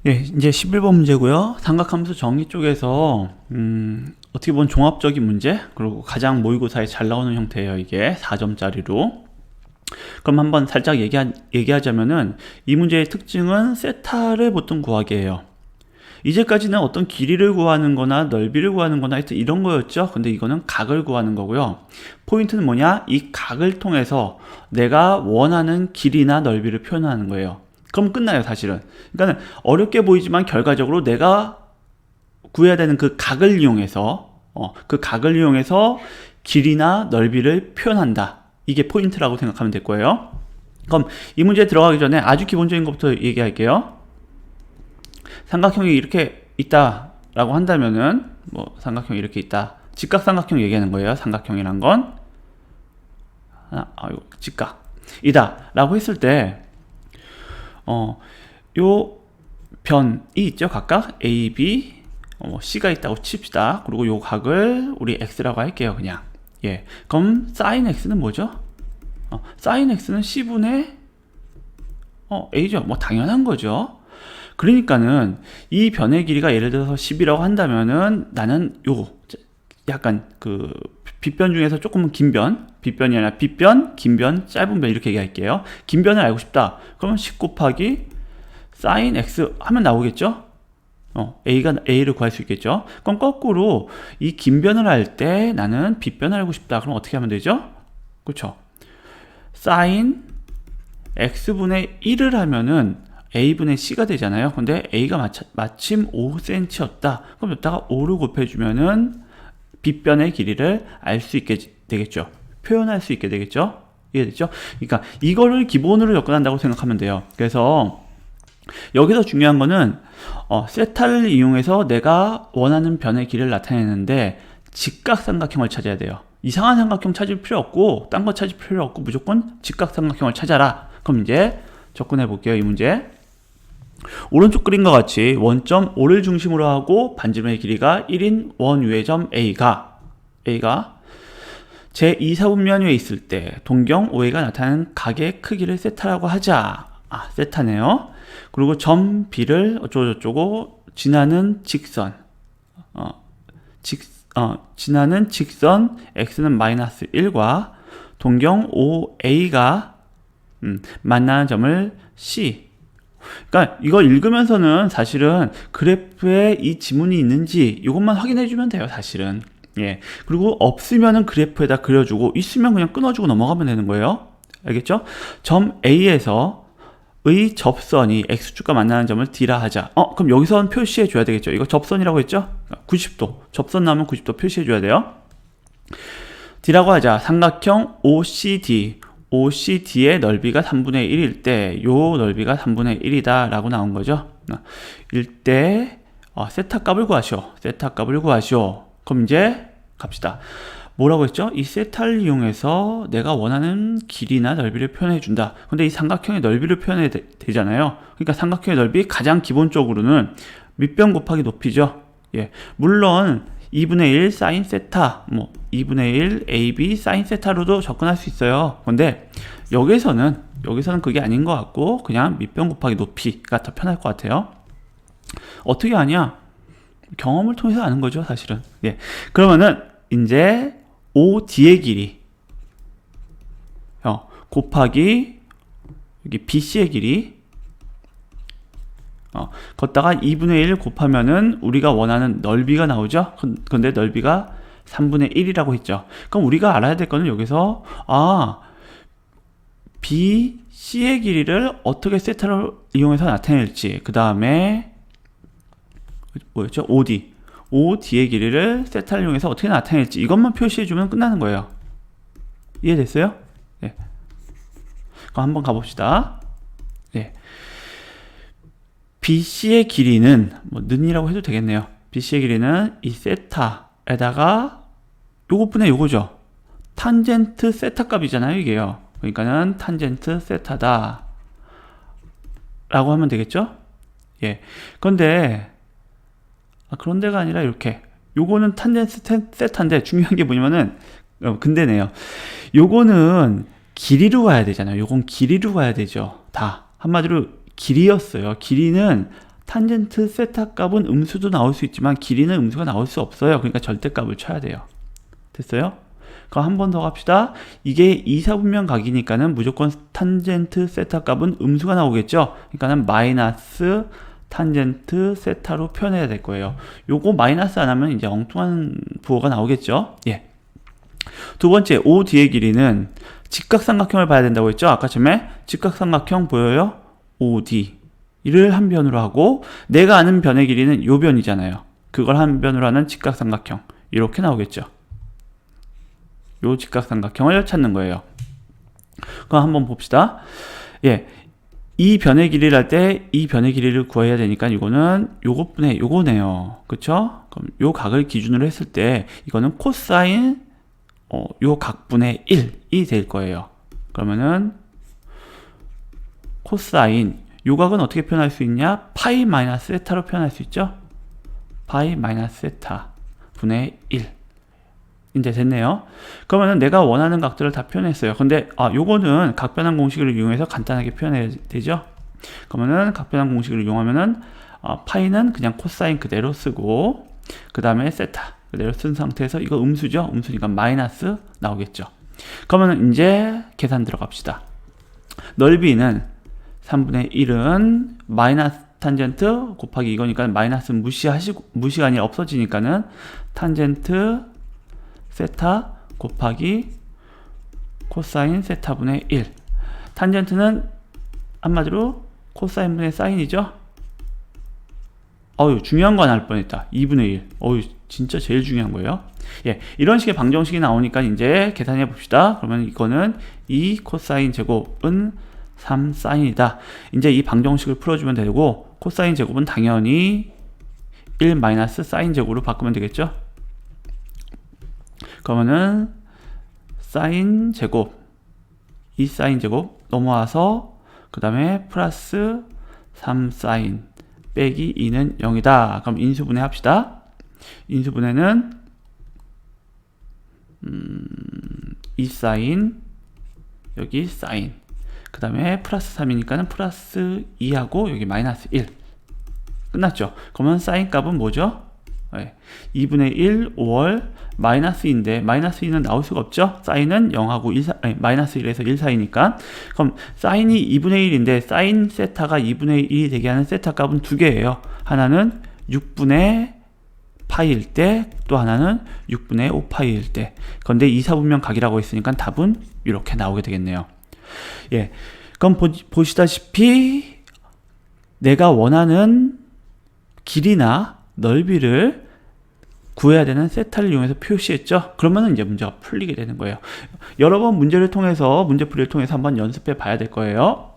예, 이제 11번 문제고요. 삼각함수 정의 쪽에서 어떻게 보면 종합적인 문제, 그리고 가장 모의고사에 잘 나오는 형태예요. 이게 4점짜리로. 그럼 한번 살짝 얘기하자면은 이 문제의 특징은 세타를 보통 구하기예요. 이제까지는 어떤 길이를 구하는 거나 넓이를 구하는 거나 하여튼 이런 거였죠. 근데 이거는 각을 구하는 거고요. 포인트는 뭐냐? 이 각을 통해서 내가 원하는 길이나 넓이를 표현하는 거예요. 그럼 끝나요, 사실은. 그러니까 어렵게 보이지만 결과적으로 내가 구해야 되는 그 각을 이용해서 길이나 넓이를 표현한다. 이게 포인트라고 생각하면 될 거예요. 그럼 이 문제에 들어가기 전에 아주 기본적인 것부터 얘기할게요. 삼각형이 이렇게 있다라고 한다면은 뭐 삼각형이 이렇게 있다. 직각삼각형 얘기하는 거예요. 삼각형이란 건 직각이다라고 했을 때 요 변이 있죠. 각각 A, B, C가 있다고 칩시다. 그리고 요 각을 우리 X라고 할게요. 그냥. 예. 그럼 sin X는 뭐죠? sin X는 C분의 A죠. 뭐 당연한 거죠. 그러니까는 이 변의 길이가 예를 들어서 10이라고 한다면은 나는 요 약간 그 빗변 중에서 조금 긴 변, 빗변이 아니라 빗변, 긴 변, 짧은 변 이렇게 얘기할게요. 긴 변을 알고 싶다. 그러면 10 곱하기 sin x 하면 나오겠죠? A를 구할 수 있겠죠? 그럼 거꾸로 이 긴 변을 할 때 나는 빗변을 알고 싶다. 그럼 어떻게 하면 되죠? 그렇죠? sin x분의 1을 하면은 a분의 c가 되잖아요. 근데 a가 마침 5cm였다. 그럼 여기다가 5를 곱해주면은 빗변의 길이를 알 수 있게 되겠죠. 표현할 수 있게 되겠죠. 이해됐죠? 그러니까 이거를 기본으로 접근한다고 생각하면 돼요. 그래서 여기서 중요한 거는 세타를 이용해서 내가 원하는 변의 길이를 나타내는데 직각삼각형을 찾아야 돼요. 이상한 삼각형 찾을 필요 없고 딴 거 찾을 필요 없고 무조건 직각삼각형을 찾아라. 그럼 이제 접근해 볼게요. 이 문제. 오른쪽 그림과 같이 원점 O를 중심으로 하고 반지름의 길이가 1인 원유의 점 A가 제2사분면 위에 있을 때 동경 OA가 나타나는 각의 크기를 세타라고 하자. 세타네요. 그리고 점 B를 어쩌고저쩌고 지나는 직선 X는 마이너스 1과 동경 OA가 만나는 점을 C. 그러니까 이거 읽으면서는 사실은 그래프에 이 지문이 있는지 이것만 확인해 주면 돼요, 사실은. 예. 그리고 없으면은 그래프에다 그려주고 있으면 그냥 끊어주고 넘어가면 되는 거예요. 알겠죠? 점 A에서 의 접선이 X축과 만나는 점을 D라 하자. 그럼 여기서는 표시해 줘야 되겠죠. 이거 접선이라고 했죠? 90도. 접선 나오면 90도 표시해 줘야 돼요. D라고 하자. 삼각형 OCD. OCD의 넓이가 3분의 1일 때 요 넓이가 3분의 1이다 라고 나온 거죠. 일 때 세타 값을 구하시오. 그럼 이제 갑시다. 뭐라고 했죠? 이 세타를 이용해서 내가 원하는 길이나 넓이를 표현해 준다. 근데 이 삼각형의 넓이를 표현해야 되잖아요. 그러니까 삼각형의 넓이 가장 기본적으로는 밑변 곱하기 높이죠. 예. 물론 2분의 1 사인 세타, 2분의 1 AB 사인 세타로도 접근할 수 있어요. 근데 여기서는 그게 아닌 것 같고 그냥 밑변 곱하기 높이가 더 편할 것 같아요. 어떻게 아냐? 경험을 통해서 아는 거죠, 사실은. 예. 그러면은 이제 OD의 길이 곱하기 여기 BC의 길이 걷다가 2분의 1 곱하면은 우리가 원하는 넓이가 나오죠. 근데 넓이가 3분의 1이라고 했죠. 그럼 우리가 알아야 될 거는 여기서 BC의 길이를 어떻게 세타를 이용해서 나타낼지, 그 다음에 뭐였죠? OD의 길이를 세타를 이용해서 어떻게 나타낼지 이것만 표시해주면 끝나는 거예요. 이해됐어요? 네. 그럼 한번 가봅시다. 네. BC의 길이는 는이라고 해도 되겠네요. BC의 길이는 이 세타에다가 요것분의 요거죠. 탄젠트 세타 값이잖아요, 이게요. 그러니까는 탄젠트 세타다 라고 하면 되겠죠? 예. 그런데 그런 데가 아니라 이렇게 요거는 탄젠트 세타인데 중요한 게 뭐냐면은 근데네요. 요거는 길이로 가야 되잖아요. 요건 길이로 가야 되죠. 다 한마디로 길이였어요. 길이는 탄젠트 세타 값은 음수도 나올 수 있지만 길이는 음수가 나올 수 없어요. 그러니까 절대값을 쳐야 돼요. 됐어요? 그럼 한 번 더 갑시다. 이게 이사분면 각이니까는 무조건 탄젠트 세타 값은 음수가 나오겠죠. 그러니까는 마이너스 탄젠트 세타로 표현해야 될 거예요. 요거 마이너스 안 하면 이제 엉뚱한 부호가 나오겠죠. 예. 두 번째, OD의 길이는 직각삼각형을 봐야 된다고 했죠. 아까 전에 직각삼각형 보여요? OD를 한 변으로 하고 내가 아는 변의 길이는 요 변이잖아요. 그걸 한 변으로 하는 직각삼각형 이렇게 나오겠죠. 요 직각삼각형을 찾는 거예요. 그럼 한번 봅시다. 예, 이 변의 길이를 할 때 이 변의 길이를 구해야 되니까 이거는 요것분의 요거네요. 그쵸? 그럼 요 각을 기준으로 했을 때 이거는 코사인 요 각분의 1이 될 거예요. 그러면은 코사인 요 각은 어떻게 표현할 수 있냐? 파이 마이너스 세타로 표현할 수 있죠? 파이 마이너스 세타 분의 1 이제 됐네요. 그러면은 내가 원하는 각들을 다 표현했어요. 근데 요거는 각변환 공식을 이용해서 간단하게 표현해야 되죠. 그러면은 각변환 공식을 이용하면은 파이는 그냥 코사인 그대로 쓰고 그 다음에 세타 그대로 쓴 상태에서 이거 음수죠. 음수니까 마이너스 나오겠죠. 그러면 이제 계산 들어갑시다. 넓이는 3분의 1은 마이너스 탄젠트 곱하기 이거니까 마이너스 무시가 아니라 없어지니까는 탄젠트 세타 곱하기 코사인 세타분의 1. 탄젠트는 한마디로 코사인분의 사인이죠. 중요한 거 나올 뻔했다. 2분의 1. 진짜 제일 중요한 거예요. 예, 이런 식의 방정식이 나오니까 이제 계산해 봅시다. 그러면 이거는 2 코사인 제곱은 3 사인이다. 이제 이 방정식을 풀어주면 되고 코사인 제곱은 당연히 1 마이너스 사인 제곱으로 바꾸면 되겠죠. 그러면은 사인 제곱 2 사인 제곱 넘어와서 그 다음에 플러스 3 사인 빼기 2는 0이다. 그럼 인수분해 합시다. 인수분해는 2 사인 여기 사인 그 다음에 플러스 3이니까는 플러스 2하고 여기 마이너스 1 끝났죠. 그러면 사인 값은 뭐죠? 2분의 1 5월 마이너스 2인데 마이너스 2는 나올 수가 없죠. 사인은 0하고 마이너스 1에서 1 사이니까. 그럼 사인이 2분의 1인데 사인 세타가 2분의 1이 되게 하는 세타 값은 두 개예요. 하나는 6분의 파이일 때 또 하나는 6분의 5파이일 때. 그런데 이사분면 각이라고 했으니까 답은 이렇게 나오게 되겠네요. 예, 그럼 보시다시피 내가 원하는 길이나 넓이를 구해야 되는 세타를 이용해서 표시했죠. 그러면 이제 문제가 풀리게 되는 거예요. 여러 번 문제를 통해서 문제풀이를 통해서 한번 연습해 봐야 될 거예요.